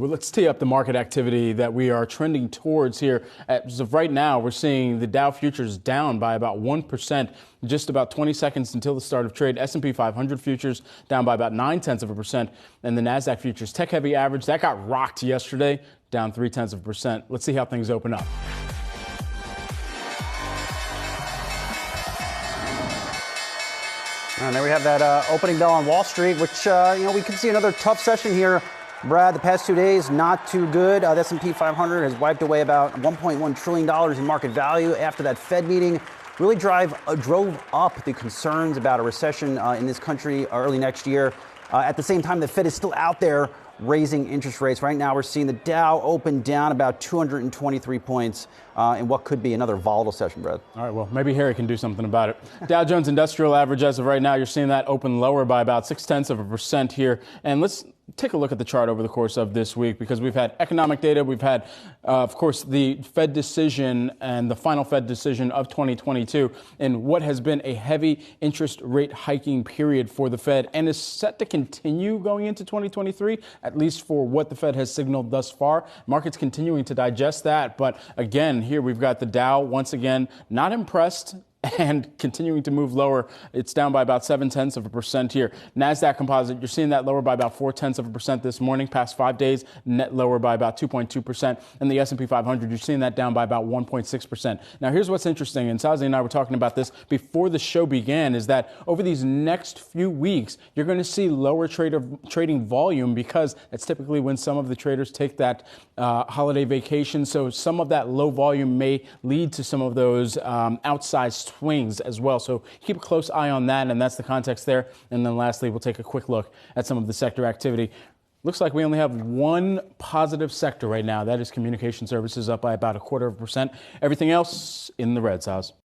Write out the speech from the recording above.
well, let's tee up the market activity that we are trending towards here. As of right now, we're seeing the Dow futures down by about 1%, just about 20 seconds until the start of trade. S&P 500 futures down by about 0.9%, and the NASDAQ futures tech-heavy average, that got rocked yesterday, down 0.3%. Let's see how things open up. And there we have that opening bell on Wall Street, which, we can see another tough session here. Brad, the past 2 days, not too good. The S&P 500 has wiped away about $1.1 trillion in market value after that Fed meeting. Really drove up the concerns about a recession in this country early next year. At the same time, the Fed is still out there raising interest rates. Right now, we're seeing the Dow open down about 223 points in what could be another volatile session, Brad. All right, well, maybe Harry can do something about it. Dow Jones Industrial Average, as of right now, you're seeing that open lower by about 0.6% here. And let's take a look at the chart over the course of this week, because we've had economic data. We've had, of course, the Fed decision and the final Fed decision of 2022 in what has been a heavy interest rate hiking period for the Fed and is set to continue going into 2023, at least for what the Fed has signaled thus far. Markets continuing to digest that. But again, here we've got the Dow once again not impressed and continuing to move lower. It's down by about 0.7% here. NASDAQ composite, you're seeing that lower by about 0.4% this morning. Past 5 days, net lower by about 2.2%. And the S&P 500, you're seeing that down by about 1.6%. Now, here's what's interesting, and Sazi and I were talking about this before the show began, is that over these next few weeks, you're going to see lower trading volume, because that's typically when some of the traders take that holiday vacation. So some of that low volume may lead to some of those outsized swings as well. So keep a close eye on that, and that's the context there. And then lastly, we'll take a quick look at some of the sector activity. Looks like we only have one positive sector right now. That is communication services, up by about 0.25%. Everything else in the red, Saz.